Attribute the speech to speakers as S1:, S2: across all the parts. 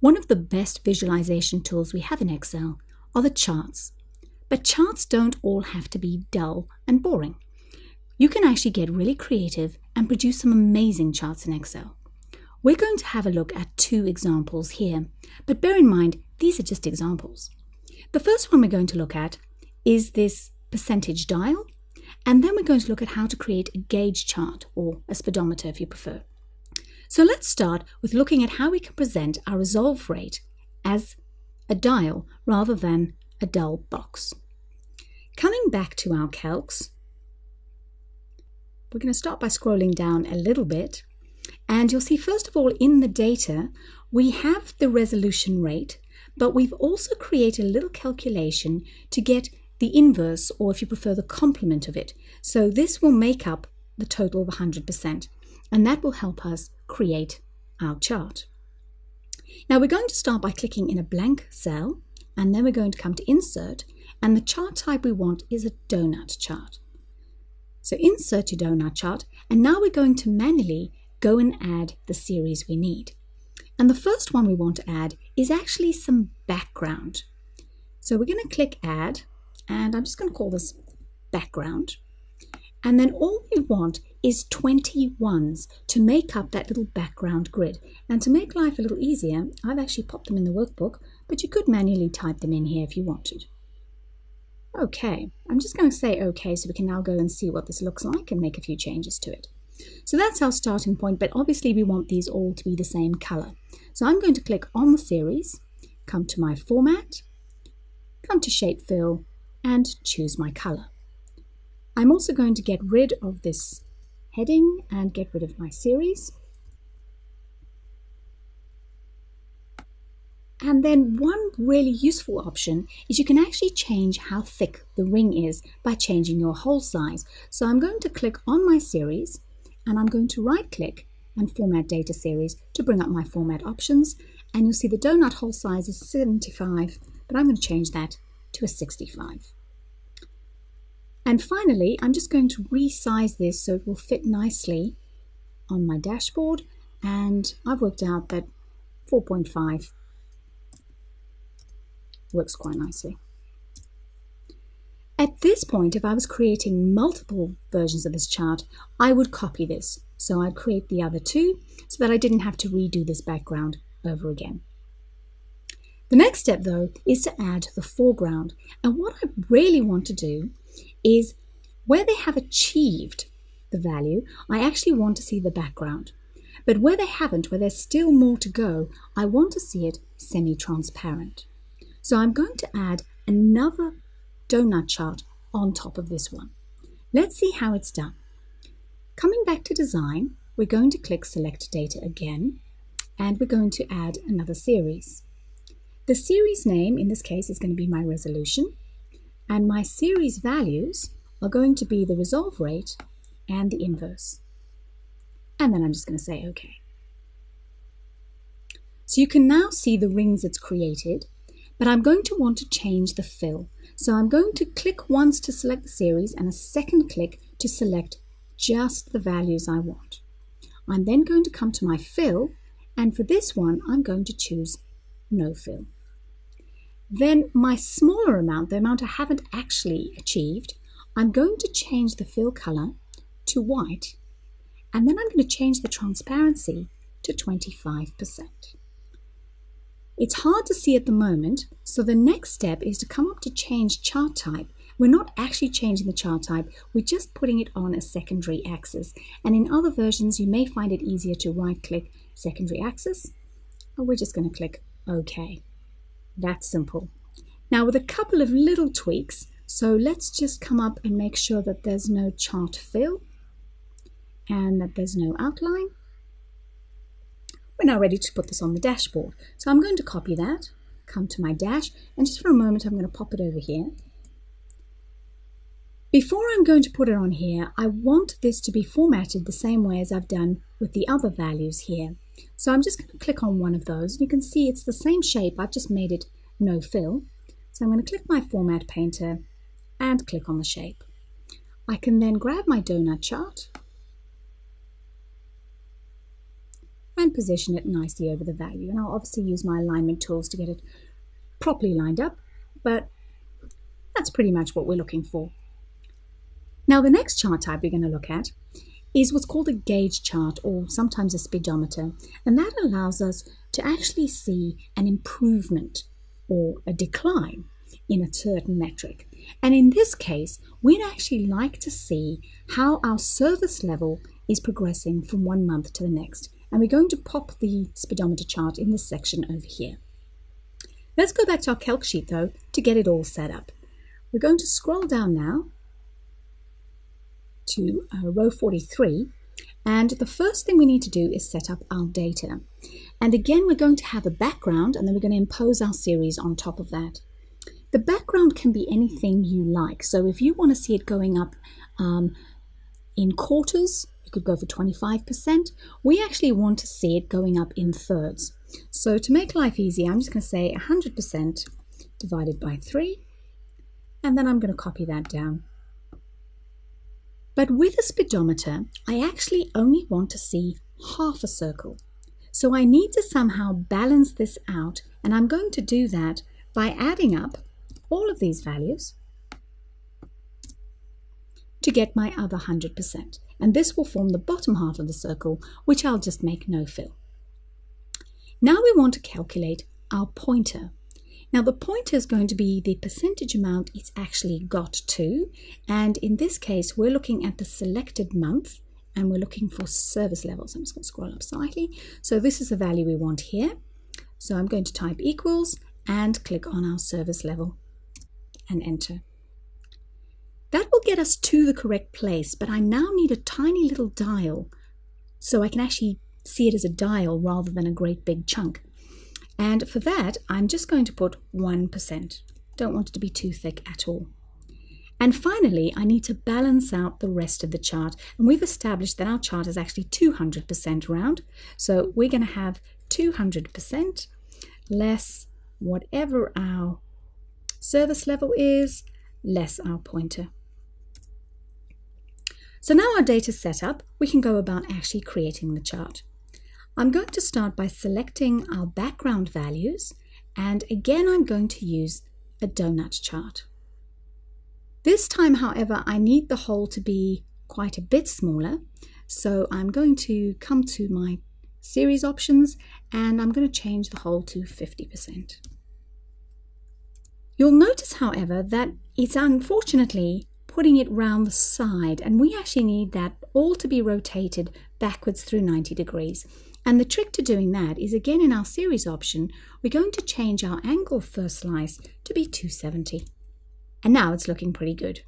S1: One of the best visualization tools we have in Excel are the charts. But charts don't all have to be dull and boring. You can actually get really creative and produce some amazing charts in Excel. We're going to have a look at 2 examples here, but bear in mind, these are just examples. The first one we're going to look at is this percentage dial, and then we're going to look at how to create a gauge chart, or a speedometer if you prefer. So let's start with looking at how we can present our resolve rate as a dial rather than a dull box. Coming back to our calcs, we're going to start by scrolling down a little bit, and you'll see first of all in the data we have the resolution rate, but we've also created a little calculation to get the inverse, or if you prefer the complement of it. So this will make up the total of 100%, and that will help us create our chart. Now we're going to start by clicking in a blank cell, and then we're going to come to Insert, and the chart type we want is a donut chart. So insert your donut chart, and now we're going to manually go and add the series we need. And the first one we want to add is actually some background. So we're going to click Add, and I'm just going to call this Background. And then all we want is 20 ones to make up that little background grid. And to make life a little easier, I've actually popped them in the workbook, but you could manually type them in here if you wanted. Okay, I'm just going to say OK so we can now go and see what this looks like and make a few changes to it. So that's our starting point, but obviously we want these all to be the same color. So I'm going to click on the series, come to my Format, come to Shape Fill, and choose my color. I'm also going to get rid of this heading and get rid of my series. And then one really useful option is you can actually change how thick the ring is by changing your hole size. So I'm going to click on my series, and I'm going to right click and Format Data Series to bring up my format options. And you'll see the donut hole size is 75, but I'm going to change that to a 65. And finally, I'm just going to resize this so it will fit nicely on my dashboard. And I've worked out that 4.5 works quite nicely. At this point, if I was creating multiple versions of this chart, I would copy this. So I'd create the other 2 so that I didn't have to redo this background over again. The next step though is to add the foreground. And what I really want to do is where they have achieved the value, I actually want to see the background. But where they haven't, where there's still more to go, I want to see it semi-transparent. So I'm going to add another donut chart on top of this one. Let's see how it's done. Coming back to Design, we're going to click Select Data again, and we're going to add another series. The series name in this case is going to be my resolution, and my series values are going to be the resolve rate and the inverse. And then I'm just going to say OK. So you can now see the rings it's created, but I'm going to want to change the fill. So I'm going to click once to select the series and a second click to select just the values I want. I'm then going to come to my fill, and for this one I'm going to choose no fill. Then my smaller amount, the amount I haven't actually achieved, I'm going to change the fill color to white, and then I'm going to change the transparency to 25%. It's hard to see at the moment, so the next step is to come up to change chart type. We're not actually changing the chart type, we're just putting it on a secondary axis. And in other versions, you may find it easier to right-click secondary axis, and we're just going to click OK. That's simple. Now with a couple of little tweaks, so let's just come up and make sure that there's no chart fill and that there's no outline. We're now ready to put this on the dashboard. So I'm going to copy that, come to my dash, and just for a moment I'm going to pop it over here. Before I'm going to put it on here, I want this to be formatted the same way as I've done with the other values here. So I'm just going to click on one of those. You can see it's the same shape, I've just made it no fill. So I'm going to click my Format Painter and click on the shape. I can then grab my donut chart and and position it nicely over the value. And I'll obviously use my alignment tools to get it properly lined up, but that's pretty much what we're looking for. Now, the next chart type we're going to look at is what's called a gauge chart, or sometimes a speedometer, and that allows us to actually see an improvement or a decline in a certain metric. And in this case, we'd actually like to see how our service level is progressing from one month to the next. And we're going to pop the speedometer chart in this section over here. Let's go back to our calc sheet though to get it all set up. We're going to scroll down now to row 43, and the first thing we need to do is set up our data. And again, we're going to have a background, and then we're going to impose our series on top of that. The background can be anything you like. So if you want to see it going up in quarters, you could go for 25%. We actually want to see it going up in thirds. So to make life easy, I'm just going to say 100% divided by 3, and then I'm going to copy that down. But with a speedometer, I actually only want to see half a circle. So I need to somehow balance this out, and I'm going to do that by adding up all of these values to get my other 100%. And this will form the bottom half of the circle, which I'll just make no fill. Now we want to calculate our pointer. Now the pointer is going to be the percentage amount it's actually got to, and in this case we're looking at the selected month and we're looking for service levels. I'm just going to scroll up slightly. So this is the value we want here. So I'm going to type equals and click on our service level and enter. That will get us to the correct place, but I now need a tiny little dial so I can actually see it as a dial rather than a great big chunk. And for that, I'm just going to put 1%. Don't want it to be too thick at all. And finally, I need to balance out the rest of the chart. And we've established that our chart is actually 200% round. So we're going to have 200% less whatever our service level is, less our pointer. So now our data's set up, we can go about actually creating the chart. I'm going to start by selecting our background values, and again I'm going to use a donut chart. This time, however, I need the hole to be quite a bit smaller, so I'm going to come to my series options and I'm going to change the hole to 50%. You'll notice, however, that it's unfortunately putting it round the side, and we actually need that all to be rotated backwards through 90 degrees. And the trick to doing that is, again, in our series option, we're going to change our angle first slice to be 270. And now it's looking pretty good.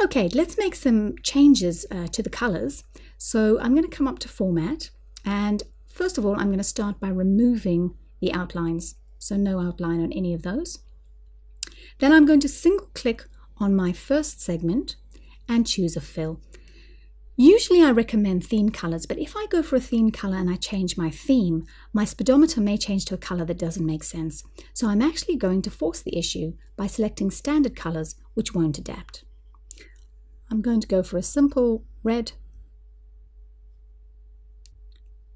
S1: Okay, let's make some changes to the colors. So I'm going to come up to Format, and first of all, I'm going to start by removing the outlines. So no outline on any of those. Then I'm going to single click on my first segment and choose a fill. Usually I recommend theme colors, but if I go for a theme color and I change my theme, my speedometer may change to a color that doesn't make sense. So I'm actually going to force the issue by selecting standard colors, which won't adapt. I'm going to go for a simple red,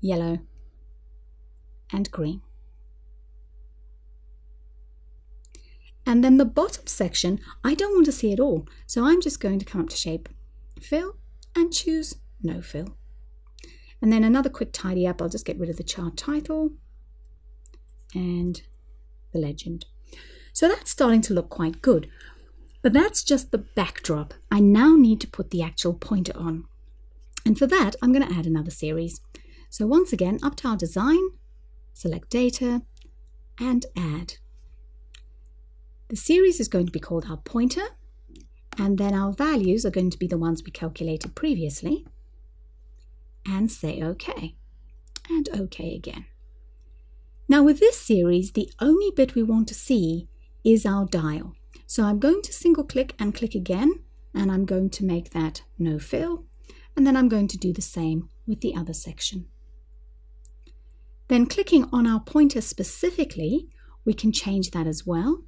S1: yellow, and green. And then the bottom section, I don't want to see it all. So I'm just going to come up to Shape, Fill, and choose No Fill. And then another quick tidy up, I'll just get rid of the chart title and the legend. So that's starting to look quite good. But that's just the backdrop. I now need to put the actual pointer on. And for that, I'm going to add another series. So once again, up to our design, select Data, and Add. The series is going to be called our pointer, and then our values are going to be the ones we calculated previously, and say OK, and OK again. Now with this series, the only bit we want to see is our dial. So I'm going to single click and click again, and I'm going to make that No Fill, and then I'm going to do the same with the other section. Then clicking on our pointer specifically, we can change that as well.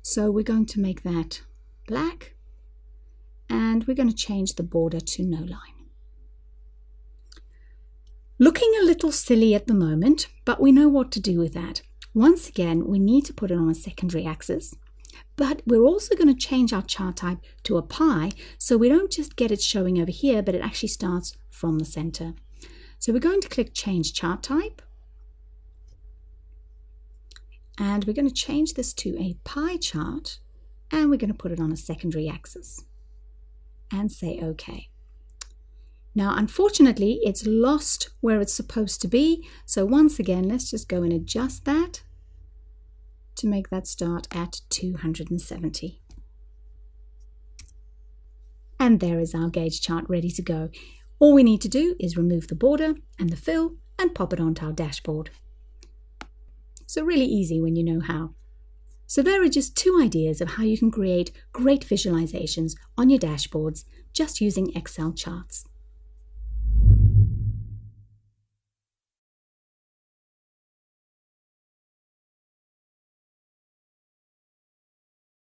S1: So we're going to make that black, and we're going to change the border to no line. Looking a little silly at the moment, but we know what to do with that. Once again, we need to put it on a secondary axis, but we're also going to change our chart type to a pie, so we don't just get it showing over here, but it actually starts from the center. So we're going to click Change Chart Type, and we're going to change this to a pie chart, and we're going to put it on a secondary axis, and say OK. Now, unfortunately, it's lost where it's supposed to be, so once again, let's just go and adjust that to make that start at 270. And there is our gauge chart ready to go. All we need to do is remove the border and the fill and pop it onto our dashboard. So really easy when you know how. So there are just two ideas of how you can create great visualizations on your dashboards just using Excel charts.